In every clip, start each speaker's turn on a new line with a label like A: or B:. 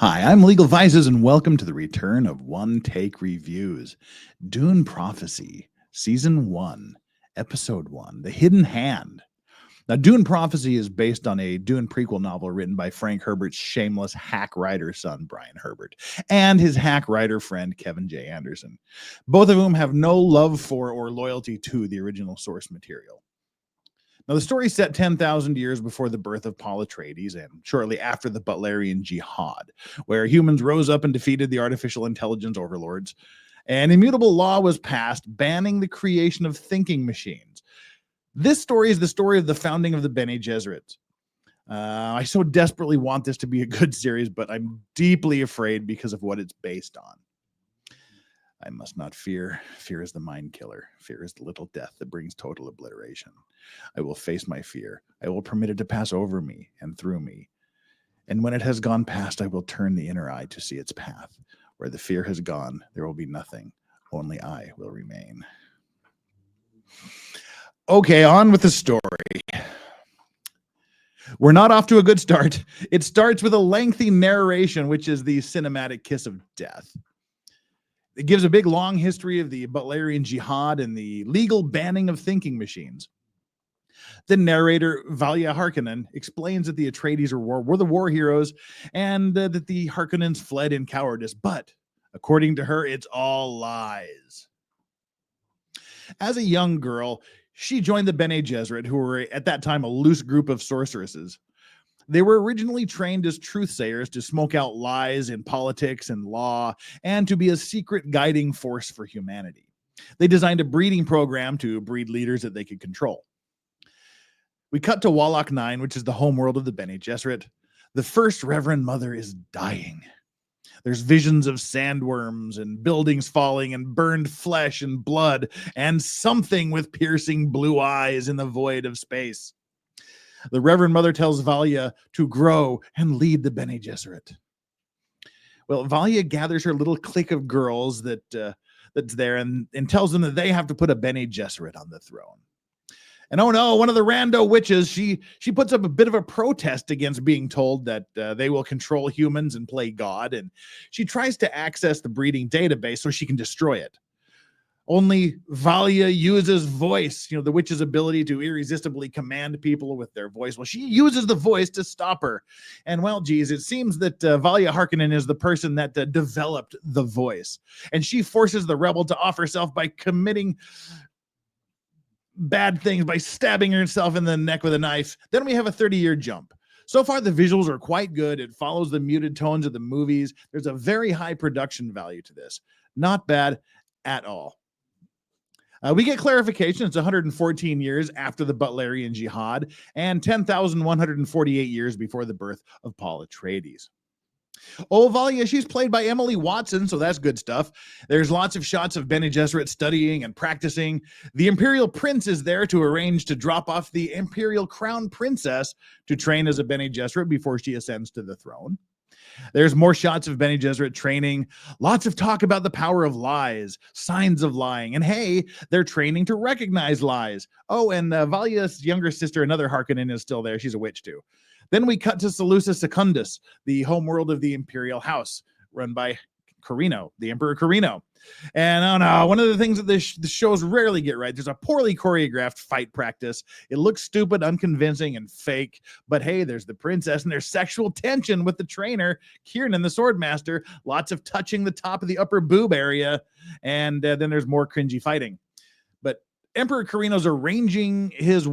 A: Hi, I'm Legal Vices, and welcome to the return of One Take Reviews. Dune Prophecy, Season 1, Episode 1, The Hidden Hand. Now, Dune Prophecy is based on a Dune prequel novel written by Frank Herbert's shameless hack writer son, Brian Herbert, and his hack writer friend, Kevin J. Anderson, both of whom have no love for or loyalty to the original source material. Now, the story is set 10,000 years before the birth of Paul Atreides and shortly after the Butlerian Jihad, where humans rose up and defeated the artificial intelligence overlords. An immutable law was passed banning the creation of thinking machines. This story is the story of the founding of the Bene Gesserit. I so desperately want this to be a good series, but I'm deeply afraid because of what it's based on. I must not fear. Fear is the mind killer. Fear is the little death that brings total obliteration. I will face my fear. I will permit it to pass over me and through me. And when it has gone past, I will turn the inner eye to see its path. Where the fear has gone, there will be nothing. Only I will remain. Okay, on with the story. We're not off to a good start. It starts with a lengthy narration, which is the cinematic kiss of death. It gives a big, long history of the Butlerian Jihad and the legal banning of thinking machines. The narrator, Valia Harkonnen, explains that the Atreides were the war heroes and that the Harkonnens fled in cowardice. But, according to her, it's all lies. As a young girl, she joined the Bene Gesserit, who were at that time a loose group of sorceresses. They were originally trained as truthsayers to smoke out lies in politics and law and to be a secret guiding force for humanity. They designed a breeding program to breed leaders that they could control. We cut to Wallach 9, which is the homeworld of the Bene Gesserit. The first Reverend Mother is dying. There's visions of sandworms and buildings falling and burned flesh and blood and something with piercing blue eyes in the void of space. The Reverend Mother tells Valia to grow and lead the Bene Gesserit. Well, Valia gathers her little clique of girls that's there and tells them that they have to put a Bene Gesserit on the throne. And oh no, one of the rando witches, she puts up a bit of a protest against being told that they will control humans and play God, and she tries to access the breeding database so she can destroy it. Only Valia uses voice, the witch's ability to irresistibly command people with their voice. Well, she uses the voice to stop her. And well, geez, it seems that Valia Harkonnen is the person that developed the voice. And she forces the rebel to off herself by committing bad things, by stabbing herself in the neck with a knife. Then we have a 30-year jump. So far, the visuals are quite good. It follows the muted tones of the movies. There's a very high production value to this. Not bad at all. We get clarification. It's 114 years after the Butlerian Jihad and 10,148 years before the birth of Paul Atreides. Oh, Valia, she's played by Emily Watson, so that's good stuff. There's lots of shots of Bene Gesserit studying and practicing. The Imperial Prince is there to arrange to drop off the Imperial Crown Princess to train as a Bene Gesserit before she ascends to the throne. There's more shots of Bene Gesserit training, lots of talk about the power of lies, signs of lying, and hey, they're training to recognize lies. Oh, and Valia's younger sister, another Harkonnen, is still there. She's a witch too. Then we cut to Seleucus Secundus, the homeworld of the Imperial House, run by Carino, the Emperor Carino. And oh no, one of the things that the shows rarely get right, there's a poorly choreographed fight practice. It looks stupid, unconvincing, and fake. But hey, there's the princess, and there's sexual tension with the trainer, Kiernan, the swordmaster. Lots of touching the top of the upper boob area. And then there's more cringy fighting. But Emperor Carino's arranging his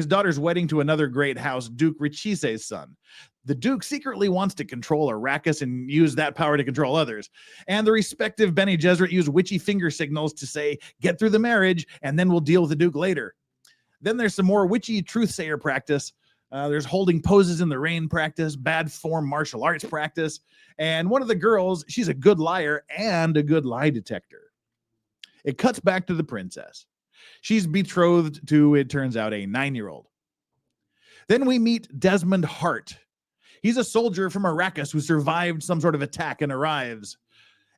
A: daughter's wedding to another great house, Duke Richise's son. The Duke secretly wants to control Arrakis and use that power to control others. And the respective Bene Gesserit use witchy finger signals to say, get through the marriage, and then we'll deal with the Duke later. Then there's some more witchy truthsayer practice. There's holding poses in the rain practice, bad form martial arts practice. And one of the girls, she's a good liar and a good lie detector. It cuts back to the princess. She's betrothed to, it turns out, a 9-year-old. Then we meet Desmond Hart. He's a soldier from Arrakis who survived some sort of attack and arrives.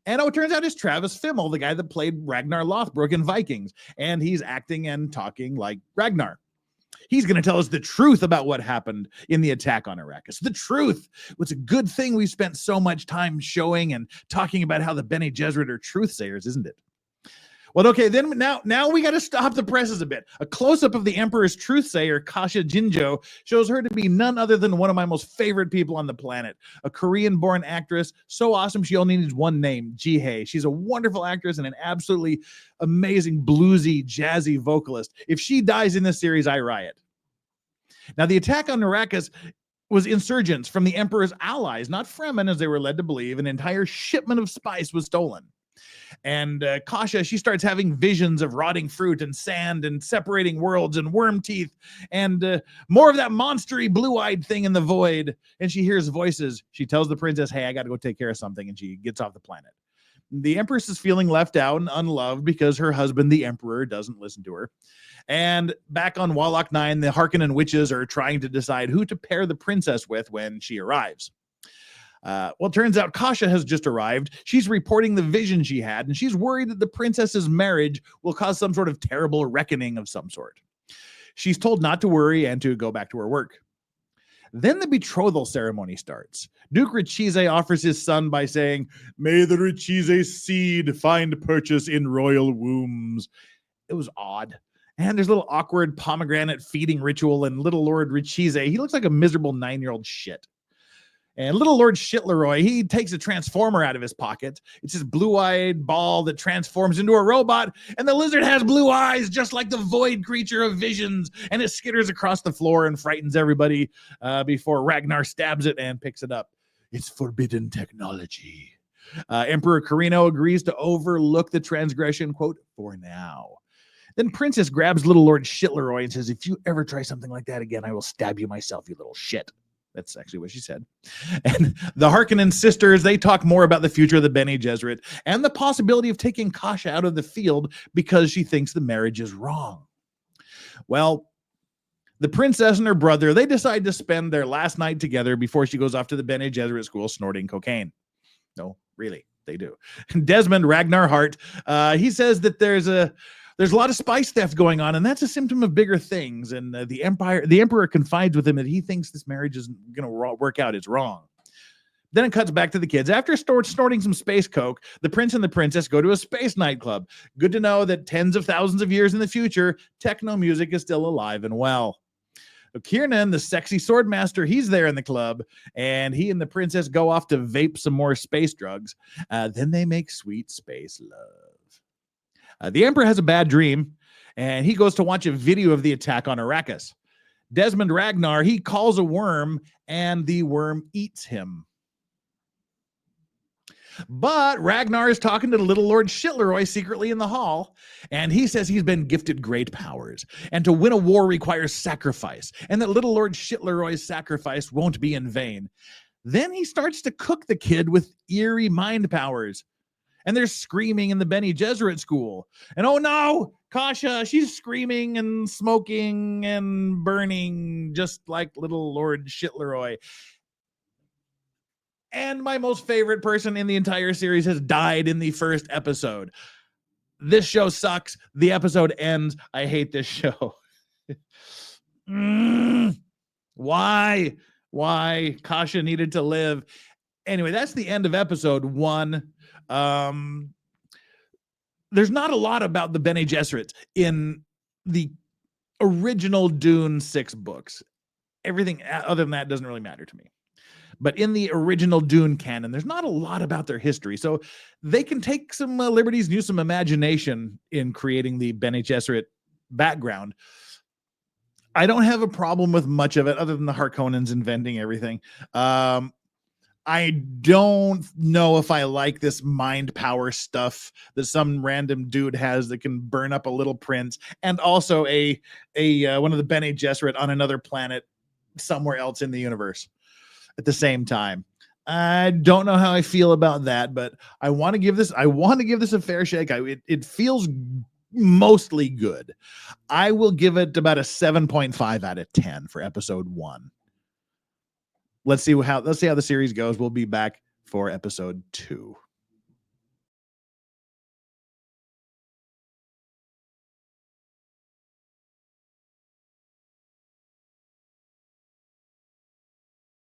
A: And it turns out it's Travis Fimmel, the guy that played Ragnar Lothbrok in Vikings. And he's acting and talking like Ragnar. He's going to tell us the truth about what happened in the attack on Arrakis. The truth. It's a good thing we spent so much time showing and talking about how the Bene Gesserit are truth-sayers, isn't it? Well, okay, then now we got to stop the presses a bit. A close-up of the Emperor's truth-sayer, Kasha Jinjo, shows her to be none other than one of my most favorite people on the planet. A Korean-born actress, so awesome she only needs one name, Ji-hae. She's a wonderful actress and an absolutely amazing, bluesy, jazzy vocalist. If she dies in this series, I riot. Now, the attack on Arrakis was insurgents from the Emperor's allies, not Fremen, as they were led to believe. An entire shipment of spice was stolen. And Kasha, she starts having visions of rotting fruit and sand and separating worlds and worm teeth and more of that monstery blue-eyed thing in the void. And she hears voices. She tells the princess, hey, I got to go take care of something. And she gets off the planet. The Empress is feeling left out and unloved because her husband, the Emperor, doesn't listen to her. And back on Wallach 9, the Harkonnen witches are trying to decide who to pair the princess with when she arrives. Well, it turns out Kasha has just arrived. She's reporting the vision she had, and she's worried that the princess's marriage will cause some sort of terrible reckoning of some sort. She's told not to worry and to go back to her work. Then the betrothal ceremony starts. Duke Richise offers his son by saying, "May the Richise seed find purchase in royal wombs." It was odd. And there's a little awkward pomegranate feeding ritual, and little Lord Richise, he looks like a miserable 9-year-old shit. And little Lord Shitleroy, he takes a transformer out of his pocket. It's this blue-eyed ball that transforms into a robot, and the lizard has blue eyes, just like the void creature of visions, and it skitters across the floor and frightens everybody before Ragnar stabs it and picks it up. It's forbidden technology. Emperor Carino agrees to overlook the transgression, quote, for now. Then Princess grabs little Lord Shitleroy and says, if you ever try something like that again, I will stab you myself, you little shit. That's actually what she said. And the Harkonnen sisters, they talk more about the future of the Bene Gesserit and the possibility of taking Kasha out of the field because she thinks the marriage is wrong. Well, the princess and her brother, they decide to spend their last night together before she goes off to the Bene Gesserit school snorting cocaine. No, really, they do. Desmond Ragnar Hart, he says that there's a lot of spice theft going on, and that's a symptom of bigger things. And the emperor confides with him that he thinks this marriage isn't going to work out. It's wrong. Then it cuts back to the kids. After snorting some space coke, the prince and the princess go to a space nightclub. Good to know that tens of thousands of years in the future, techno music is still alive and well. Kiernan, the sexy swordmaster, he's there in the club, and he and the princess go off to vape some more space drugs. Then they make sweet space love. The Emperor has a bad dream, and he goes to watch a video of the attack on Arrakis. Desmond Ragnar, he calls a worm, and the worm eats him. But Ragnar is talking to the little Lord Shitleroy secretly in the hall, and he says he's been gifted great powers, and to win a war requires sacrifice, and that little Lord Shitleroy's sacrifice won't be in vain. Then he starts to cook the kid with eerie mind powers. And they're screaming in the Bene Gesserit school. And oh no, Kasha, she's screaming and smoking and burning just like little Lord Shitleroy. And my most favorite person in the entire series has died in the first episode. This show sucks. The episode ends. I hate this show. Why? Kasha needed to live. Anyway, that's the end of episode 1. There's not a lot about the Bene Gesserit in the original Dune 6 books. Everything other than that doesn't really matter to me. But in the original Dune canon, there's not a lot about their history. So they can take some liberties and use some imagination in creating the Bene Gesserit background. I don't have a problem with much of it other than the Harkonnens inventing everything. I don't know if I like this mind power stuff that some random dude has that can burn up a little prince, and also a one of the Bene Gesserit on another planet somewhere else in the universe at the same time. I don't know how I feel about that, but I want to give this a fair shake. It feels mostly good. I will give it about a 7.5 out of 10 for episode 1. Let's see how the series goes. We'll be back for episode 2.